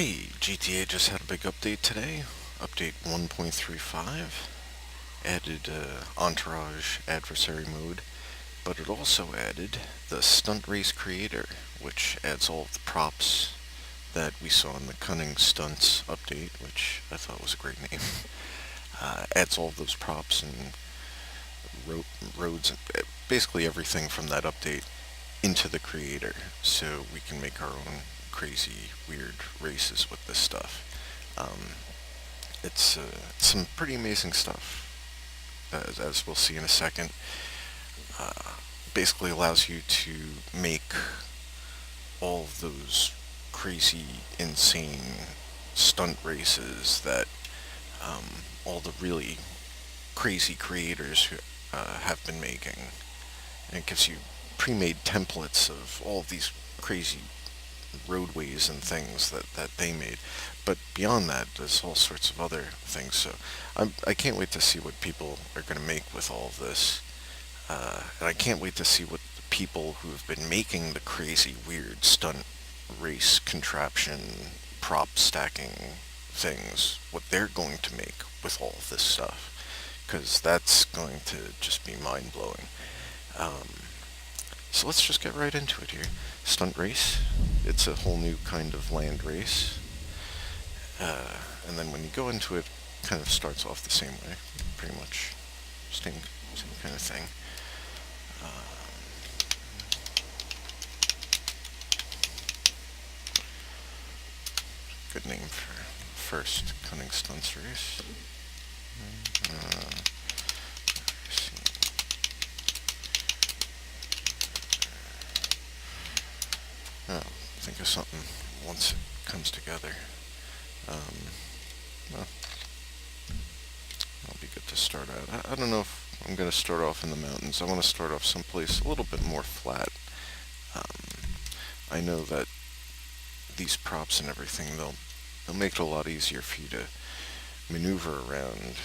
Hey, GTA just had a big update today. Update 1.35 added Entourage Adversary Mode, but it also added the Stunt Race Creator, which adds all of the props that we saw in the Cunning Stunts update, which I thought was a great name. Adds all of those props and roads, basically everything from that update into the creator, so we can make our own crazy, weird races with this stuff. Um, it's some pretty amazing stuff, as we'll see in a second. Uh, Basically allows you to make all of those crazy, insane stunt races that all the really crazy creators who, have been making. And it gives you pre-made templates of all of these crazy roadways and things that they made. But beyond that, there's all sorts of other things. So I can't wait to see what people are going to make with all of this. And I can't wait to see what the people who have been making the crazy, weird stunt race contraption, prop stacking things, what they're going to make with all of this stuff. Because that's going to just be mind-blowing. Um, so let's just get right into it here. Stunt race. It's a whole new kind of land race. And then when you go into it, kind of starts off the same way. Pretty much same kind of thing. Good name for first Cunning Stunts race. Uh, oh, think of something once it comes together. Um, well, that'll be good to start out. I don't know if I'm going to start off in the mountains. I want to start off someplace a little bit more flat. Um, I know that these props and everything, they'll make it a lot easier for you to maneuver around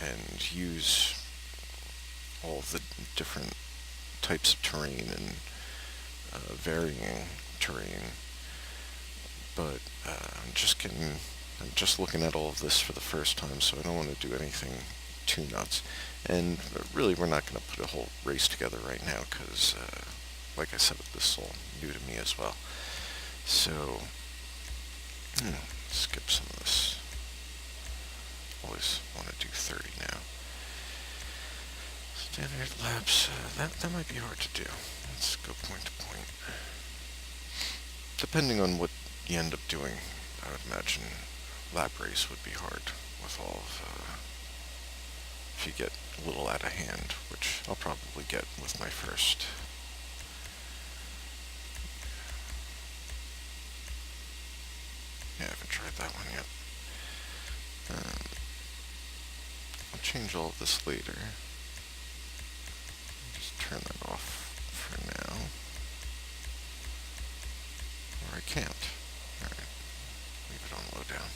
and use all of the different types of terrain and varying terrain. But I'm just looking at all of this for the first time, so I don't want to do anything too nuts. And really, we're not going to put a whole race together right now because, like I said, this is all new to me as well. So, skip some of this. Always want to do 30 now. Standard laps, that might be hard to do. Let's go point to point. Depending on what you end up doing, I would imagine lap race would be hard with all of, if you get a little out of hand, which I'll probably get with my first. Yeah, I haven't tried that one yet. I'll change all of this later. Just turn that off for now. Or I can't. Alright, leave it on low down.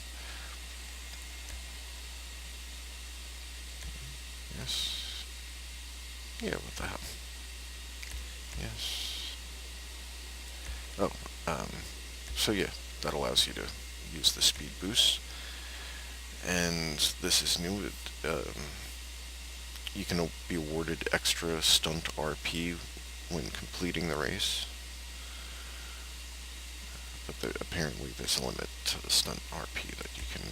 Yes. Yeah, what the hell? Yes. Oh, so yeah, that allows you to use the speed boost. And this is new. You can be awarded extra stunt RP when completing the race. But apparently there's a limit to the stunt RP that you can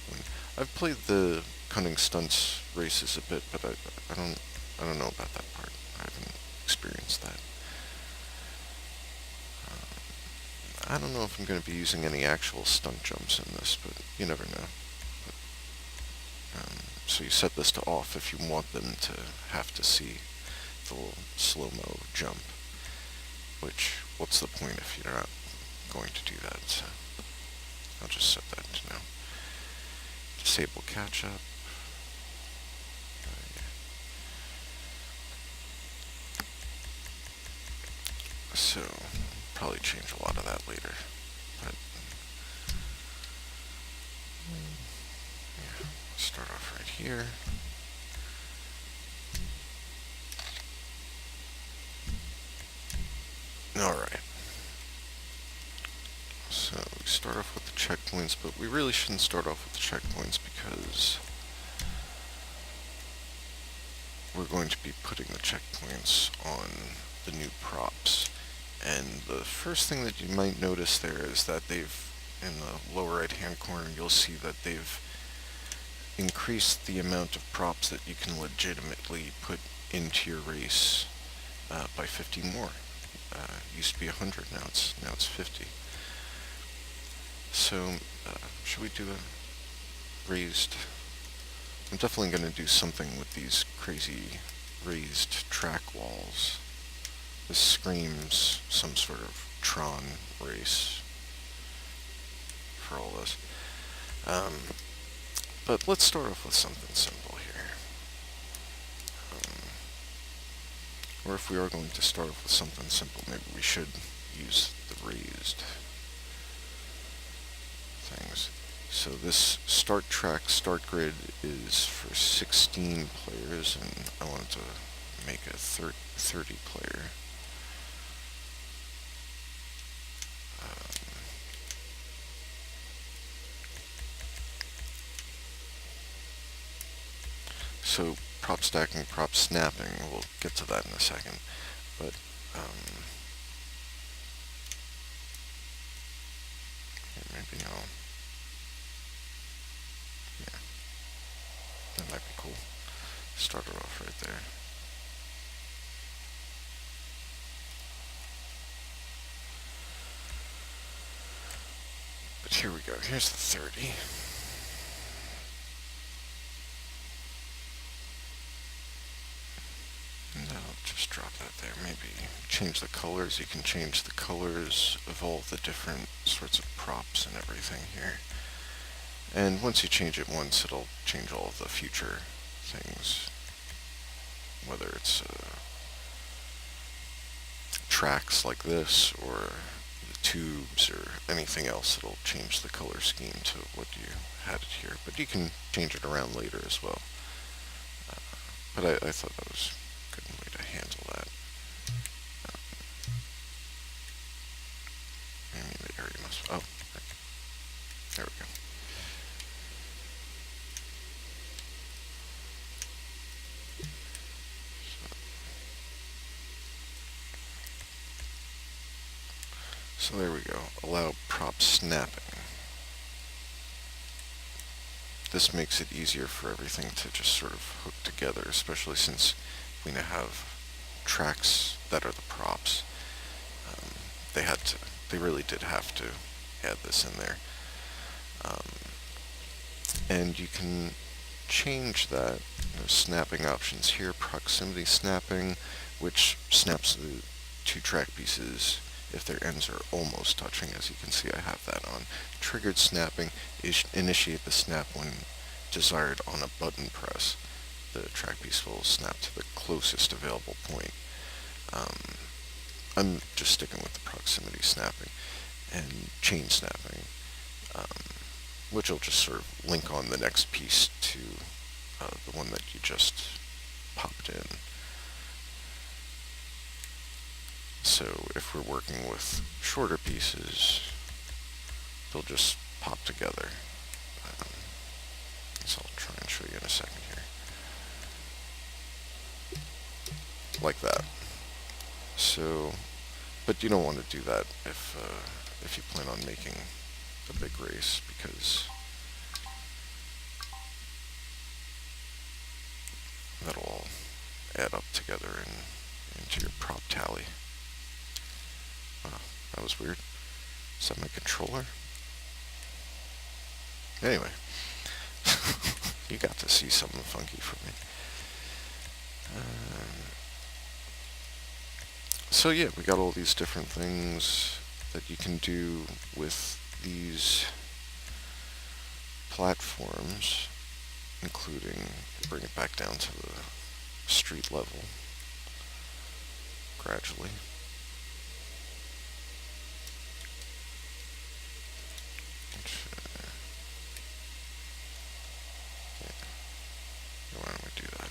win. I've played the Cunning Stunts races a bit, but I don't know about that part. I haven't experienced that. I don't know if I'm going to be using any actual stunt jumps in this, but you never know. But, so you set this to off if you want them to have to see the little slow-mo jump. Which, what's the point if you're not going to do that? So I'll just set that to no. Disable catch-up. So, probably change a lot of that later. But, yeah, start off right here. Alright. So, So we start off with the checkpoints, but we really shouldn't start off with the checkpoints because we're going to be putting the checkpoints on the new props. And the first thing that you might notice there is that in the lower right hand corner, you'll see that they've increased the amount of props that you can legitimately put into your race by 50 more. Used to be 100, now it's 50. So, should we do a raised? I'm definitely going to do something with these crazy raised track walls. This screams some sort of Tron race for all this. But let's start off with something simple here. Or if we are going to start off with something simple, maybe we should use the raised things. So this start track, start grid is for 16 players, and I wanted to make a 30 player. So prop stacking, prop snapping, we'll get to that in a second. But maybe yeah, that might be cool. Start it off right there. But here we go, here's the 30. And I'll just drop that there. Maybe change the colors. You can change the colors of all the different sorts of props and everything here. And once you change it once, it'll change all of the future things. Whether it's tracks like this, or the tubes, or anything else, it'll change the color scheme to what you had it here. But you can change it around later as well. But I thought that was a good way to handle that. I mean, the area must... Oh, there we go. So there we go. Allow prop snapping. This makes it easier for everything to just sort of hook together, especially since we now have tracks that are the props. They really did have to add this in there. And you can change that. There's snapping options here. Proximity snapping, which snaps the two track pieces if their ends are almost touching. As you can see, I have that on. Triggered snapping is initiate the snap when desired on a button press. The track piece will snap to the closest available point. I'm just sticking with the proximity snapping. And chain snapping, which will just sort of link on the next piece to the one that you just popped in. So if we're working with shorter pieces, they'll just pop together. So I'll try and show you in a second here. Like that. So, but you don't want to do that if you plan on making a big race, because that'll all add up together into your prop tally. Wow, that was weird. Is that my controller? Anyway, you got to see something funky from me. So yeah, we got all these different things that you can do with these platforms, including bring it back down to the street level gradually. Why don't we do that?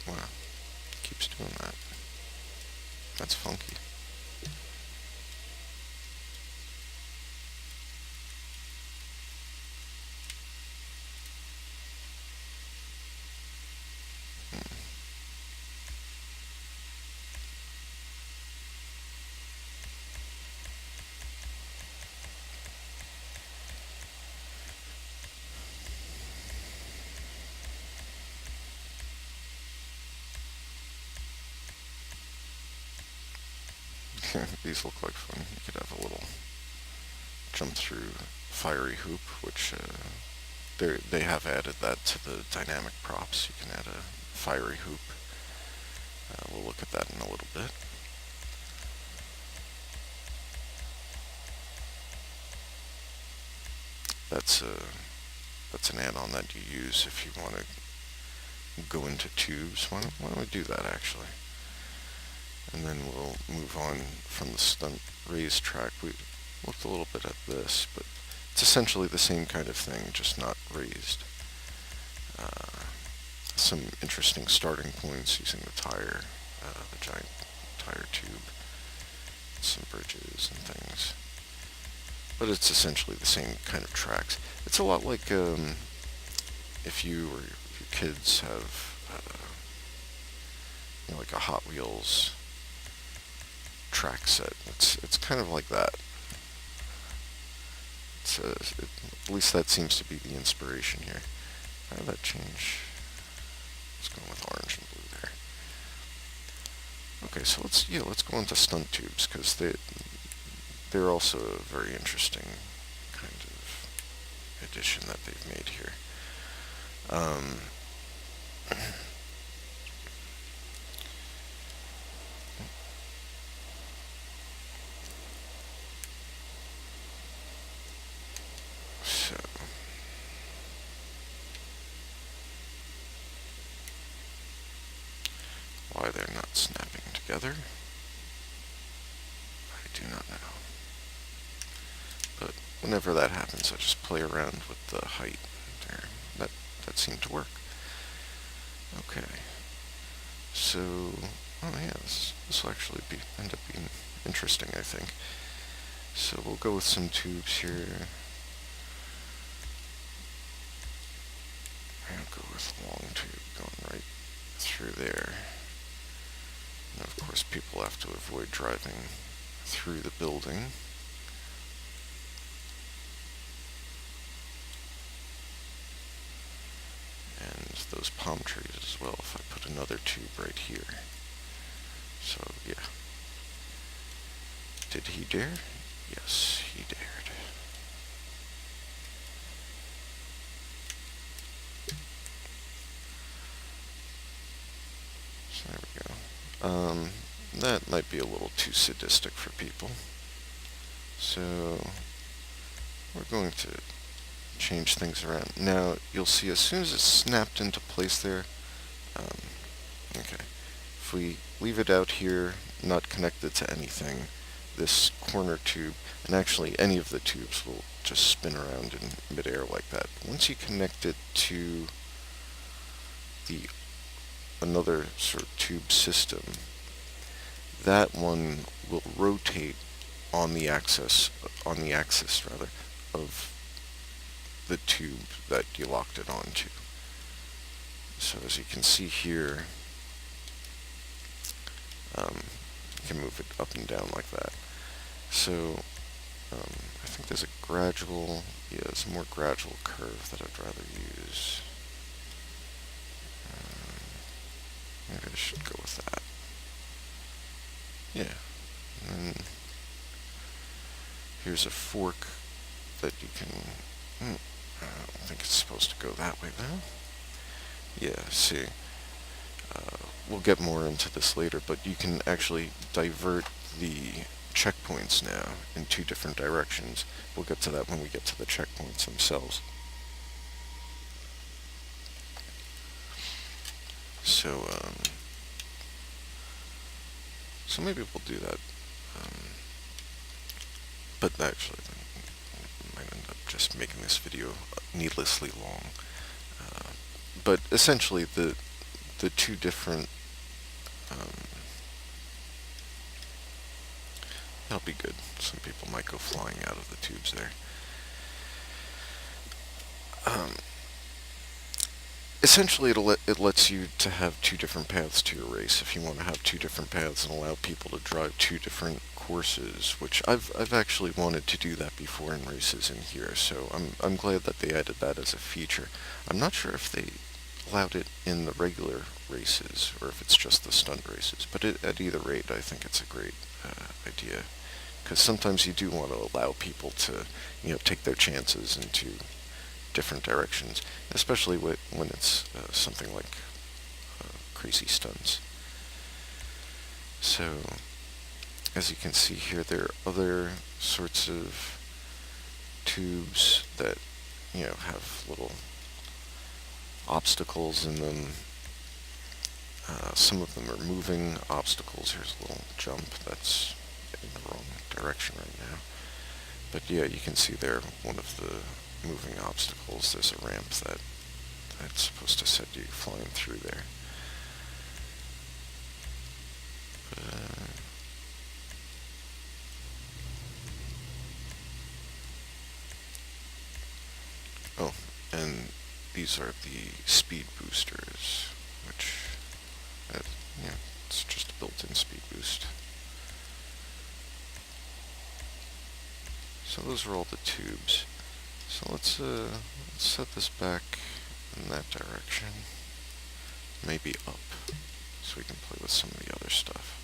Wow, keeps doing that. That's funky. These look like fun. You could have a little jump through fiery hoop, which they have added that to the dynamic props. You can add a fiery hoop. We'll look at that in a little bit. That's an add-on that you use if you want to go into tubes. Why don't we do that actually? And then we'll move on from the stunt raise track. We looked a little bit at this, but it's essentially the same kind of thing, just not raised. Some interesting starting points using the tire, the giant tire tube, some bridges and things. But it's essentially the same kind of tracks. It's a lot like if you or your kids have like a Hot Wheels track set. It's kind of like that. At least that seems to be the inspiration here. How did that change? Let's go with orange and blue there. Okay, so let's go into stunt tubes because they're also a very interesting kind of addition that they've made here. So why they're not snapping together, I do not know. But whenever that happens, I just play around with the height there. That seemed to work. Okay. So, oh yeah, this will actually end up being interesting, I think. So we'll go with some tubes here. I'll go with a long tube going right through there. And of course people have to avoid driving through the building. And those palm trees as well, if I put another tube right here. So yeah. Did he dare? Yes, he dared. So there we go. That might be a little too sadistic for people. So we're going to change things around. Now you'll see as soon as it's snapped into place there, okay, if we leave it out here, not connected to anything, this corner tube, and actually any of the tubes will just spin around in midair like that. Once you connect it to another sort of tube system, that one will rotate on the axis rather of the tube that you locked it onto. So as you can see here, you can move it up and down like that. So I think there's there's a more gradual curve that I'd rather use. Maybe I should go with that. Yeah. And here's a fork that you can... I don't think it's supposed to go that way, though. Yeah, see. We'll get more into this later, but you can actually divert the checkpoints now in two different directions. We'll get to that when we get to the checkpoints themselves. So maybe we'll do that. But actually, I might end up just making this video needlessly long. But essentially, the the two different, um, that'll be good. Some people might go flying out of the tubes there. Um, Essentially, it lets you to have two different paths to your race if you want to have two different paths and allow people to drive two different courses, which I've actually wanted to do that before in races in here, so I'm glad that they added that as a feature. I'm not sure if they allowed it in the regular races or if it's just the stunt races, but at either rate, I think it's a great idea, because sometimes you do want to allow people to, take their chances into different directions, especially when it's something like crazy stunts. So, as you can see here, there are other sorts of tubes that, have little obstacles in them. Some of them are moving obstacles. Here's a little jump that's in the wrong direction right now. But yeah, you can see there one of the moving obstacles. There's a ramp that's supposed to send you flying through there. Oh, and these are the speed boosters, which, uh, yeah, it's just a built-in speed boost. So those are all the tubes. So let's set this back in that direction, maybe up, so we can play with some of the other stuff.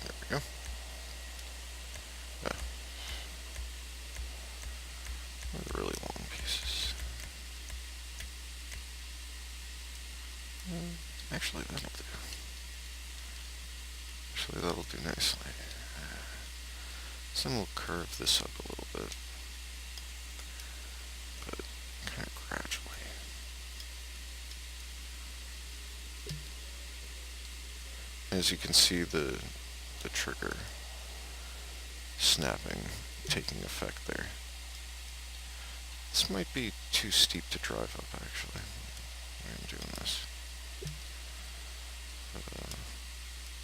There we go. The really long pieces. Actually, that'll do. That'll do nicely. So then we'll curve this up a little bit, but kind of gradually. As you can see, the trigger snapping taking effect there. This might be too steep to drive up, actually. I'm doing this. But,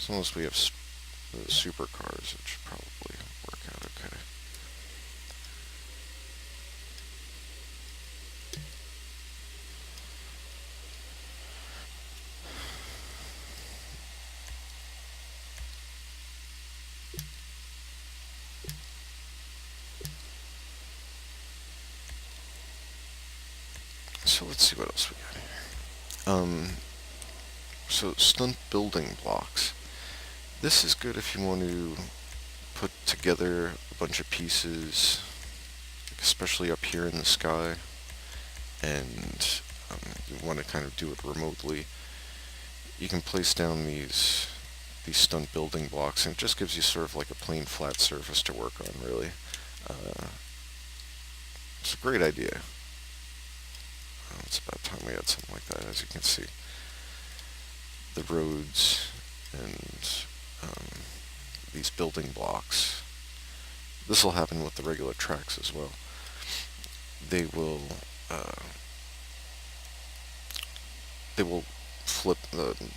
as long as we have the supercars, it should probably work out okay. So let's see what else we got here. So stunt building blocks. This is good if you want to put together a bunch of pieces, especially up here in the sky, and you want to kind of do it remotely. You can place down these stunt building blocks, and it just gives you sort of like a plain flat surface to work on, really. It's a great idea. It's about time we had something like that. As you can see, the roads and these building blocks. This will happen with the regular tracks as well. They will flip.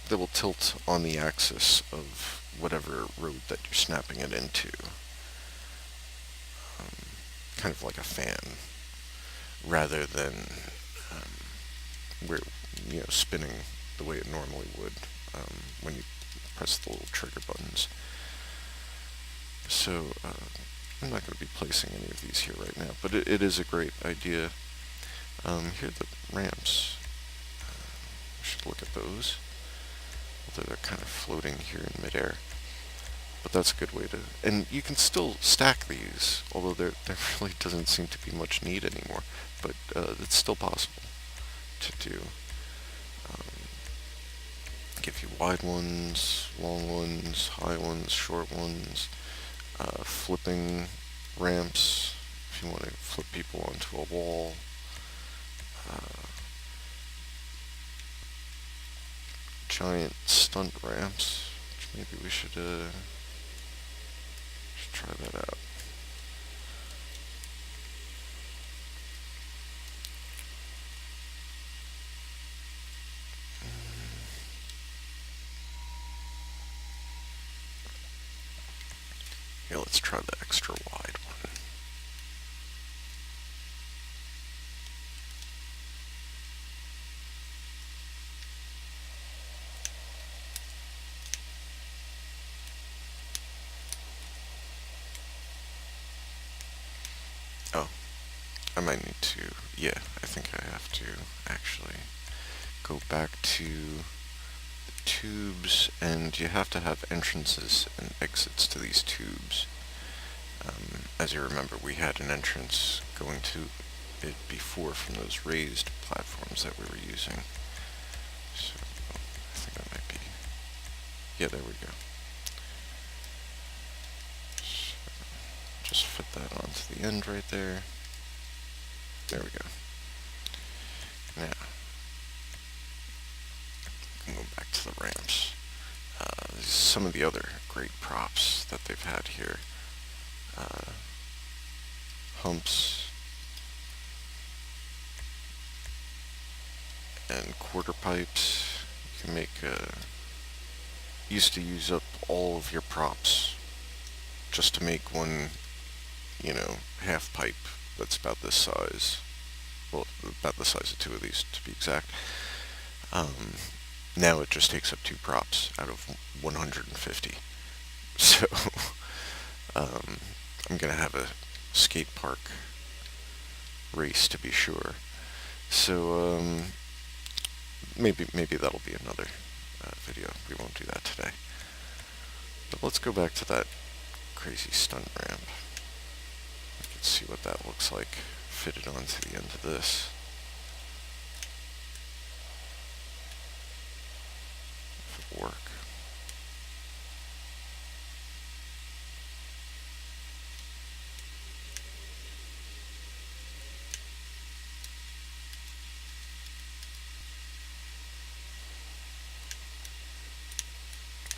They will tilt on the axis of whatever road that you're snapping it into, kind of like a fan, rather than where spinning the way it normally would when you press the little trigger buttons. So I'm not going to be placing any of these here right now, but it is a great idea. Here are the ramps. We should look at those. Although they're kind of floating here in midair. But that's a good way to... And you can still stack these, although there really doesn't seem to be much need anymore. But it's still possible to do. Give you wide ones, long ones, high ones, short ones, flipping ramps if you want to flip people onto a wall. giant stunt ramps, which maybe we should try that out. Yeah, let's try the extra wide one. Oh, I might need to, yeah, I think I have to actually go back to the tubes, and you have to have entrances and exits to these tubes. As you remember, we had an entrance going to it before from those raised platforms that we were using. So, I think that might be, yeah, there we go. So, just fit that onto the end right there. There we go. Now, we can go back to the ramps. Some of the other great props that they've had here. Humps and quarter pipes. You can make, used to use up all of your props just to make one, half pipe that's about this size. Well, about the size of two of these to be exact. Now it just takes up two props out of 150. So, I'm gonna have a skate park race to be sure. So, maybe that'll be another video. We won't do that today. But let's go back to that crazy stunt ramp. Let's see what that looks like fitted onto the end of this. If it'll work.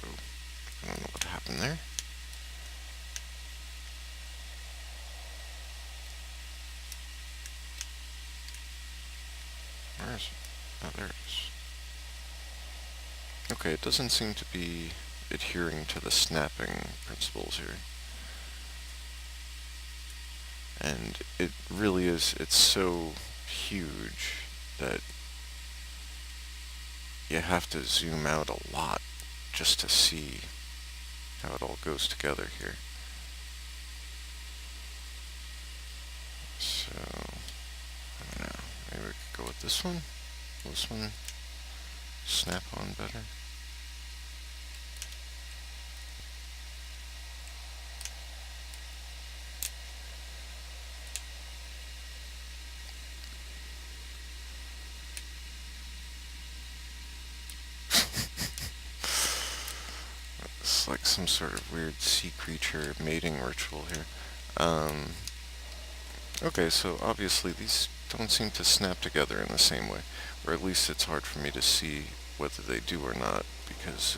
Oh, I don't know what happened there. Where is it? Oh, there it is. Okay, it doesn't seem to be adhering to the snapping principles here. And it really is, it's so huge that you have to zoom out a lot just to see how it all goes together here. So, I don't know, maybe we could go with this one? Will this one snap on better? It's like some sort of weird sea creature mating ritual here. Okay, so obviously these don't seem to snap together in the same way, or at least it's hard for me to see whether they do or not, because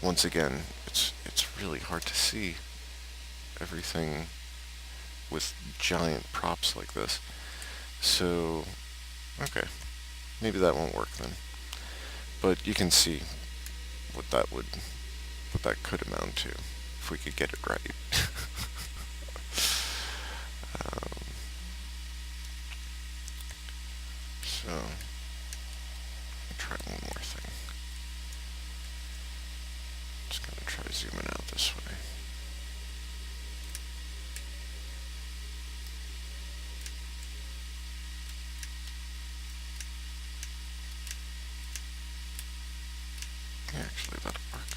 once again, it's really hard to see everything with giant props like this. So, okay, maybe that won't work then. But you can see what that could amount to if we could get it right. um, so, I'll try one more thing. Just gonna try zooming out this way. Yeah, actually, that'll work.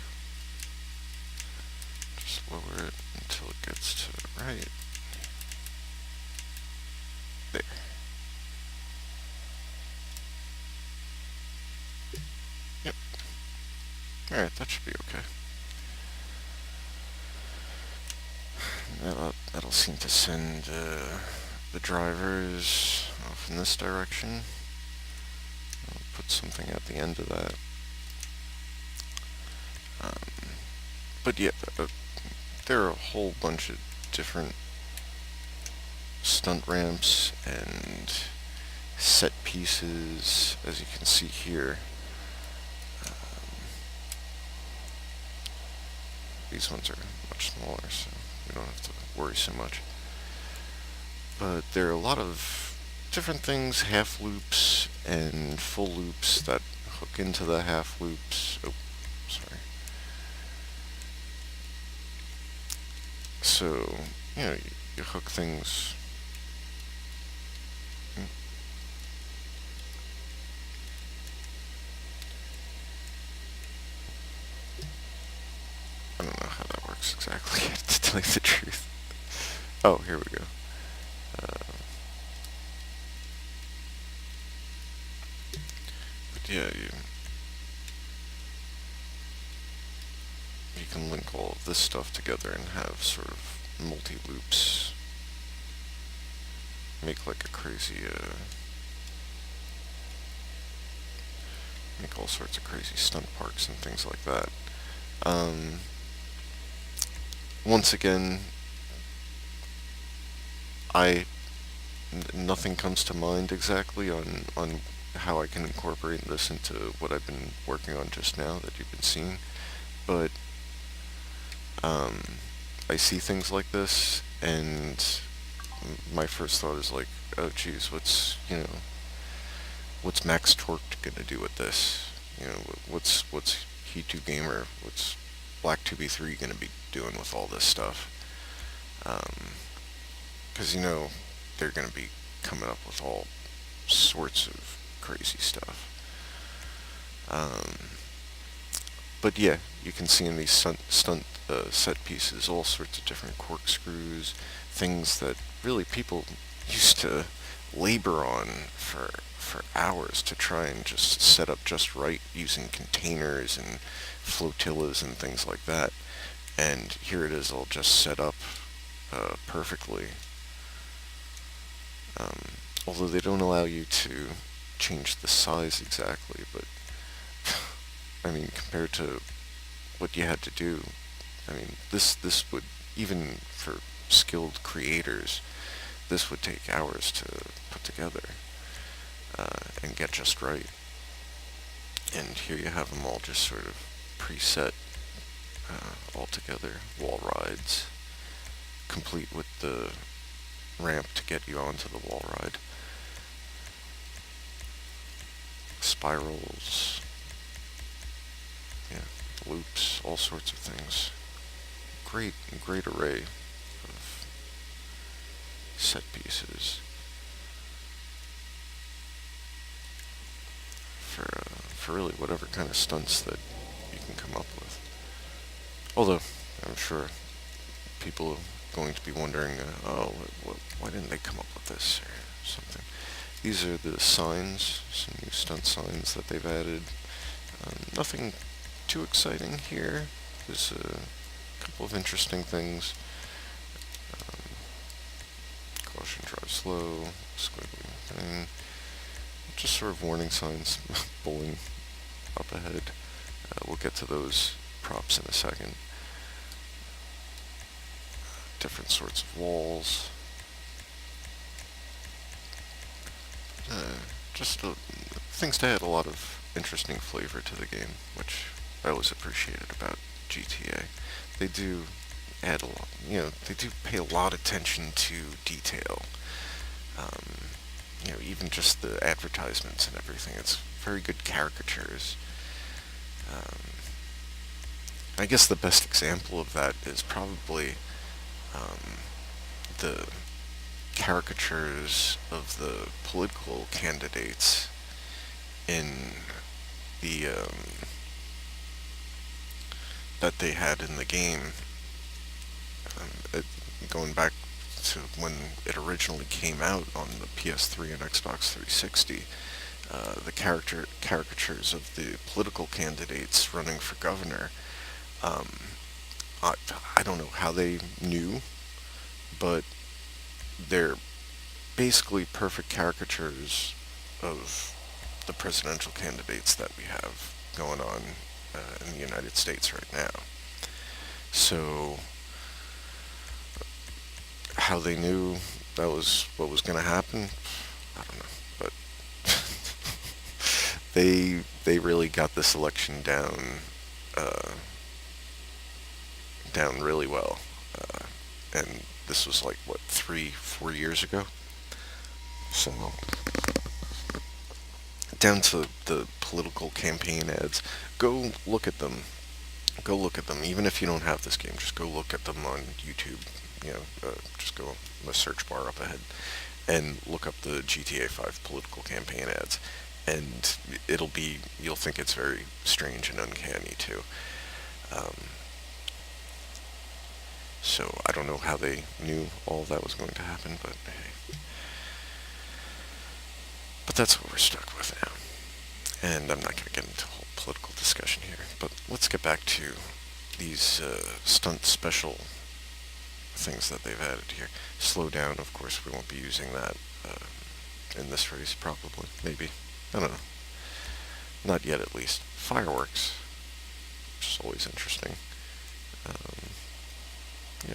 Just lower it until it gets to the right. There. Yep. Alright, that should be okay. That'll seem to send the drivers off in this direction. put something at the end of that. But yeah, there are a whole bunch of different stunt ramps and set pieces, as you can see here. These ones are much smaller, so we don't have to worry so much. But there are a lot of different things, half loops and full loops that hook into the half loops. Oh, sorry. So, you hook things. I don't know how that works exactly, to tell you the truth. Oh, here we go. But yeah, you can link all of this stuff together and have sort of multi-loops. Make like a crazy, make all sorts of crazy stunt parks and things like that. Um, Once again, nothing comes to mind exactly on how I can incorporate this into what I've been working on just now that you've been seeing, but um, I see things like this, and my first thought is like, oh geez, what's Max Torque gonna do with this? What's He2 Gamer, what's Black2B3 gonna be doing with all this stuff? Because they're gonna be coming up with all sorts of crazy stuff. Um, but yeah, you can see in these stunt set pieces all sorts of different corkscrews, things that really people used to labor on for hours to try and just set up just right using containers and flotillas and things like that. And here it is all just set up perfectly. Although they don't allow you to change the size exactly, but I mean, compared to what you had to do, I mean, this would, even for skilled creators, this would take hours to put together and get just right. And here you have them all just sort of preset all together. Wall rides, complete with the ramp to get you onto the wall ride. Spirals, yeah, loops, all sorts of things. Great array of set pieces for really whatever kind of stunts that you can come up with. Although I'm sure people are going to be wondering, why didn't they come up with this or something? These are the signs, some new stunt signs that they've added. Nothing too exciting here. There's a couple of interesting things. Caution, drive slow, squiggly thing. Just sort of warning signs, bowling up ahead. We'll get to those props in a second. Different sorts of walls. Just things to add a lot of interesting flavor to the game, which I always appreciated about GTA. They do add a lot, they do pay a lot of attention to detail. Even just the advertisements and everything. It's very good caricatures. Um, I guess the best example of that is probably the caricatures of the political candidates in the that they had in the game, going back to when it originally came out on the PS3 and Xbox 360. The caricatures of the political candidates running for governor. Um, I don't know how they knew, but they're basically perfect caricatures of the presidential candidates that we have going on in the United States right now. So, how they knew that was what was going to happen, I don't know. But they really got this election uh, down really well. And this was like what 3 4 years ago. So down to the political campaign ads, go look at them. Go look at them. Even if you don't have this game, just go look at them on YouTube. Just go in the search bar up ahead and look up the GTA 5 political campaign ads, and you'll think it's very strange and uncanny too. Um, so I don't know how they knew all that was going to happen, but hey, but that's what we're stuck with now. And I'm not going to get into a whole political discussion here, but let's get back to these stunt special things that they've added here. Slow down, of course, we won't be using that in this race, probably. Maybe. I don't know. Not yet, at least. Fireworks, which is always interesting. Um,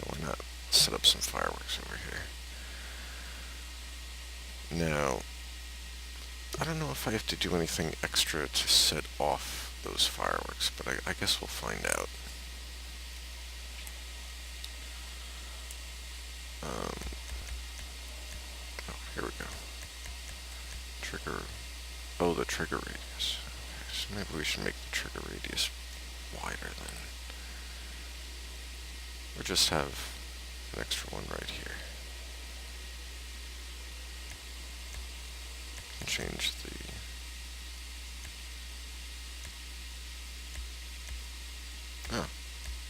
why not set up some fireworks over here? Now, I don't know if I have to do anything extra to set off those fireworks, but I guess we'll find out. Here we go. Trigger. Oh, the trigger radius. Okay, so maybe we should make the trigger radius wider then. Or just have an extra one right here. And change the... Oh,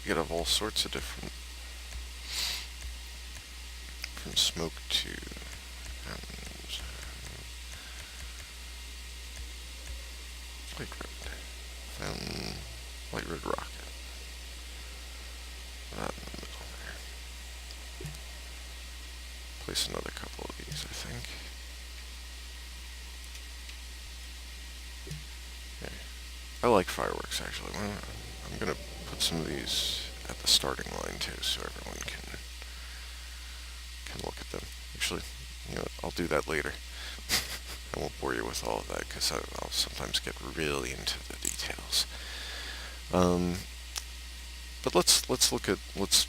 you could have all sorts of different... From smoke to... Light red. Fountain. Light red rocket. That in the middle there. Place another couple of these, I think. Okay. I like fireworks, actually. I'm going to put some of these at the starting line, too, so everyone can look at them. Actually, I'll do that later. I won't bore you with all of that, because I'll sometimes get really into the details. But let's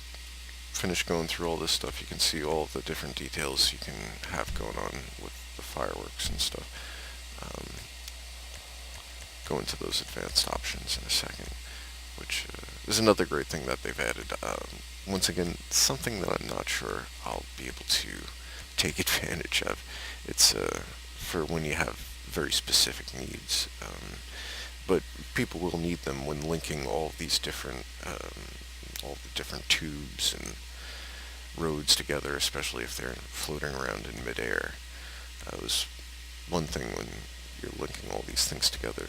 finish going through all this stuff. You can see all of the different details you can have going on with the fireworks and stuff. Go into those advanced options in a second, which is another great thing that they've added. Once again, something that I'm not sure I'll be able to take advantage of. It's for when you have very specific needs. But people will need them when linking all the different tubes and roads together, especially if they're floating around in midair. It was one thing when you're linking all these things together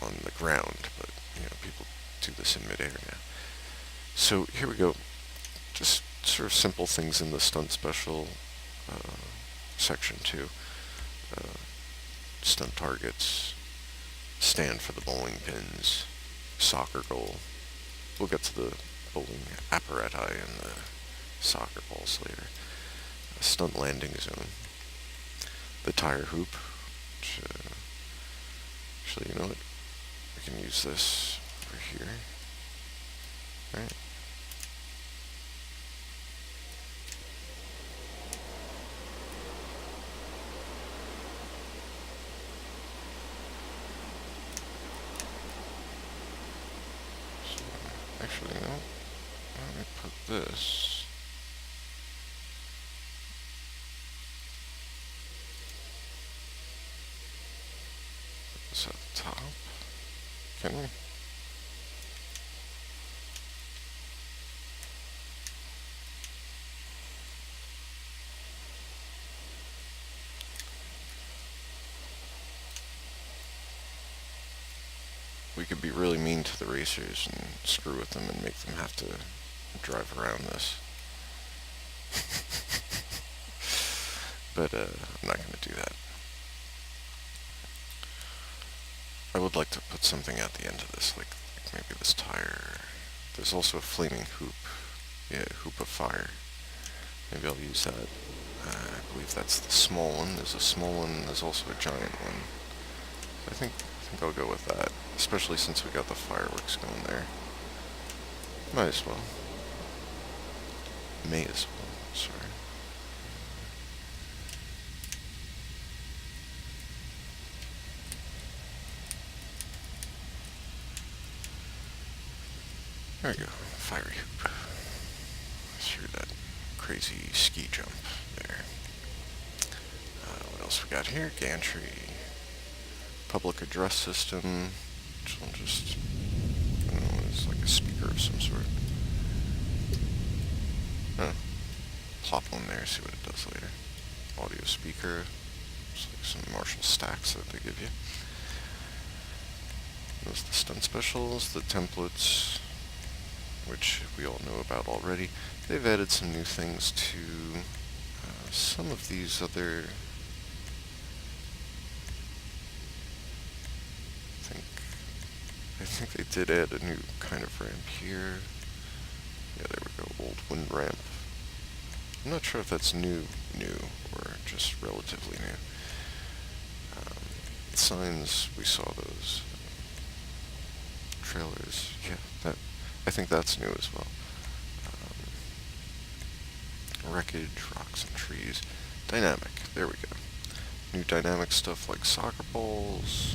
on the ground, but people do this in midair now. So here we go. Just sort of simple things in the stunt special section too. Stunt targets, stand for the bowling pins, soccer goal. We'll get to the bowling apparati and the soccer balls later. A stunt landing zone. The tire hoop. Which, actually, you know what? We can use this over here. Right. Actually, no. Let me put this. Put this at the top. Can we? We could be really mean to the racers and screw with them and make them have to drive around this. But I'm not going to do that. I would like to put something at the end of this, like maybe this tire. There's also a flaming hoop. Yeah, hoop of fire. Maybe I'll use that. I believe that's the small one. There's a small one. There's also a giant one. I think I'll go with that, especially since we got the fireworks going there. Might as well. May as well. Sorry. There we go. Fiery hoop. Through that crazy ski jump there. What else we got here? Gantry. Public address system. Which will just, I don't know, it's like a speaker of some sort. Huh. Plop one there, see what it does later. Audio speaker. It's like some Marshall stacks that they give you. Those are the stunt specials, the templates, which we all know about already. They've added some new things to some of these other, I think they did add a new kind of ramp here. Yeah, there we go, old wind ramp. I'm not sure if that's new or just relatively new. Signs, we saw those. Trailers, yeah, I think that's new as well. Wreckage, rocks and trees. Dynamic, there we go. New dynamic stuff like soccer balls.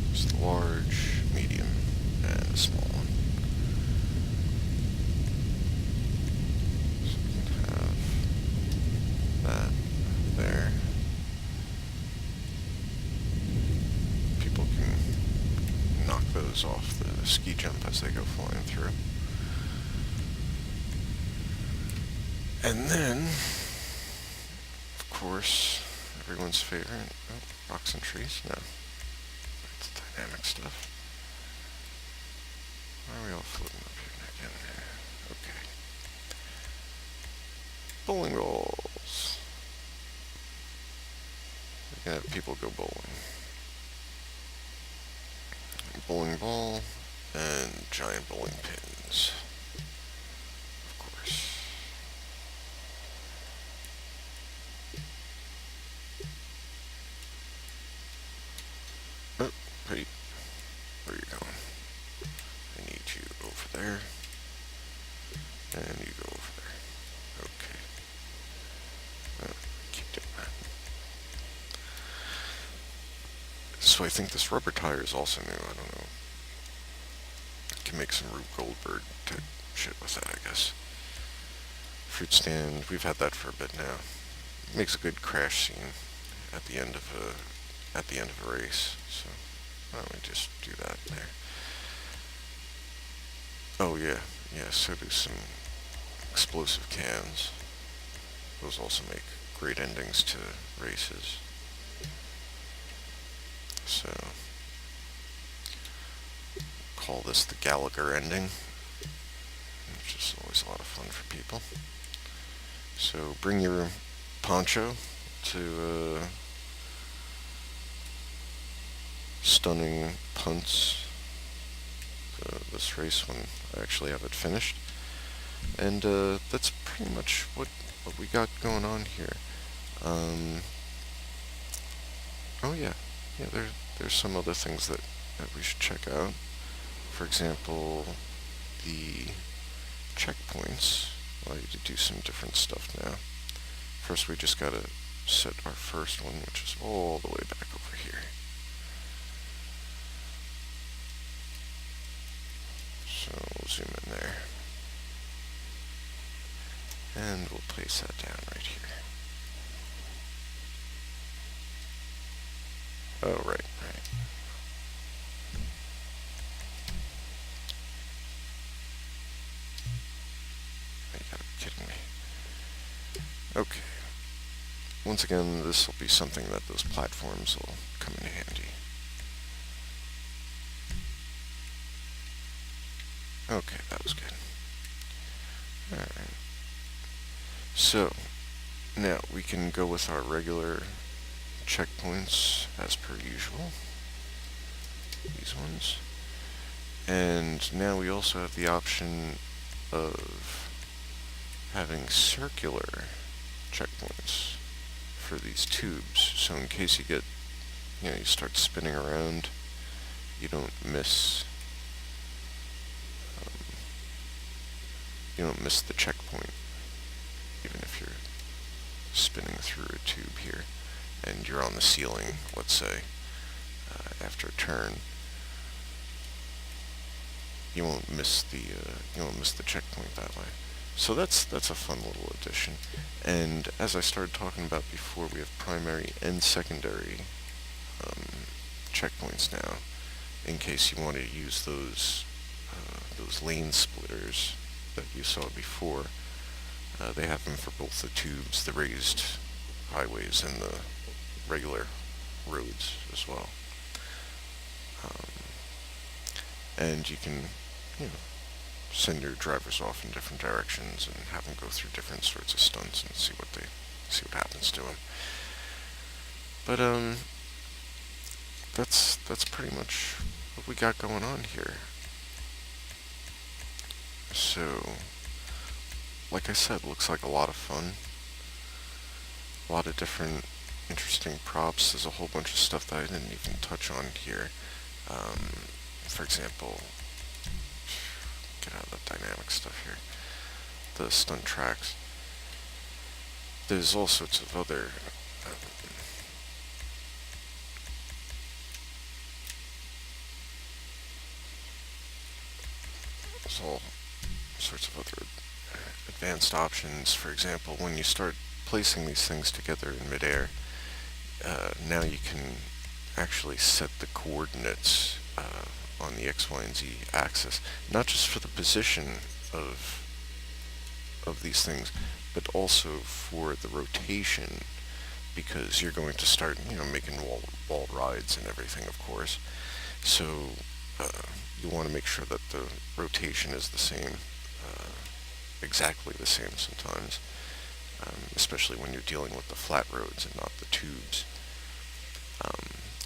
There's the large, medium, and a small one. So we can have that there. People can knock those off the ski jump as they go flying through. And then, of course, everyone's favorite, rocks and trees. No, that's dynamic stuff. Why are we all floating up here again? Okay. Bowling balls. We can have people go bowling. Bowling ball and giant bowling pins. Of course. Oh, wait. Where are you going? I need you over there. And you go over there. Okay. Keep doing that. So I think this rubber tire is also new. I don't know. Can make some Rube Goldberg type shit with that, I guess. Fruit stand, we've had that for a bit now. Makes a good crash scene at the end of a race. So why don't we just do that there? Oh yeah, so do some explosive cans. Those also make great endings to races. So call this the Gallagher ending, which is always a lot of fun for people. So bring your poncho to stunning punts this race when I actually have it finished. And that's pretty much what we got going on here. Oh yeah, there's some other things that we should check out. For example, the checkpoints allow you to do some different stuff now. First, we just gotta set our first one, which is all the way back over here. So we'll zoom in there. And we'll place that down right here. Oh, right. You gotta be kidding me. Okay. Once again, this will be something that those platforms will come in handy. Okay, that was good. Alright. So, now we can go with our regular checkpoints as per usual. These ones. And now we also have the option of having circular checkpoints for these tubes. So in case you get, you start spinning around, you don't miss, the checkpoint, even if you're spinning through a tube here and you're on the ceiling, let's say, after a turn. You won't miss the checkpoint that way. So that's a fun little addition. And as I started talking about before, we have primary and secondary checkpoints now, in case you want to use those lane splitters that you saw before. They have them for both the tubes, the raised highways, and the regular roads as well. And you can, send your drivers off in different directions and have them go through different sorts of stunts and see what happens to them. But that's pretty much what we got going on here. So, like I said, looks like a lot of fun. A lot of different interesting props. There's a whole bunch of stuff that I didn't even touch on here. For example, get out of the dynamic stuff here. The stunt tracks. There's all sorts of other there's all sorts of other advanced options. For example, when you start placing these things together in midair, now you can actually set the coordinates on the X, Y, and Z axis, not just for the position of these things, but also for the rotation, because you're going to start, making wall rides and everything, of course. So you want to make sure that the rotation is the same, exactly the same sometimes, especially when you're dealing with the flat roads and not the tubes.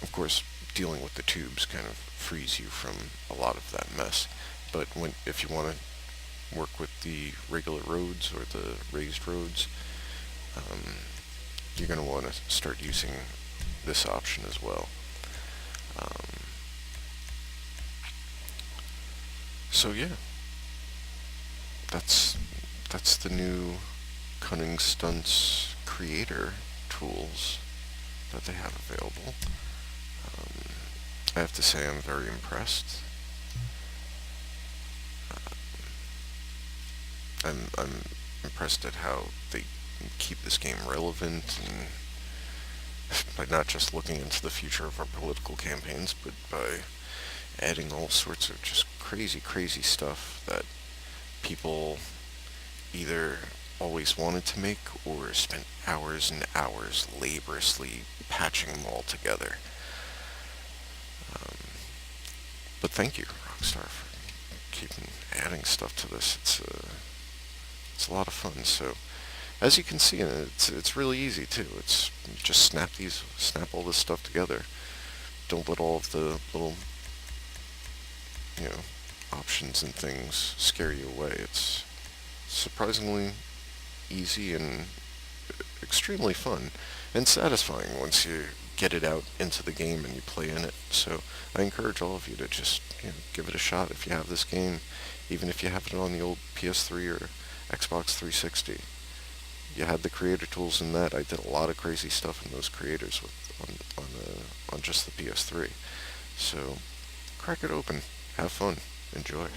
Of course, dealing with the tubes kind of frees you from a lot of that mess. But if you want to work with the regular roads or the raised roads, you're going to want to start using this option as well. So yeah, that's the new Cunning Stunts creator tools that they have available. I have to say I'm very impressed. I'm impressed at how they keep this game relevant, and by not just looking into the future of our political campaigns, but by adding all sorts of just crazy stuff that people either always wanted to make or spent hours and hours laboriously patching them all together. But thank you, Rockstar, for keeping adding stuff to this. It's a lot of fun. So, as you can see, it's really easy too. It's just snap all this stuff together. Don't let all of the little, options and things scare you away. It's surprisingly easy and extremely fun and satisfying once you get it out into the game and you play in it. So I encourage all of you to just give it a shot if you have this game, even if you have it on the old PS3 or Xbox 360. You had the creator tools in that. I did a lot of crazy stuff in those creators on just the PS3. So crack it open, have fun, enjoy.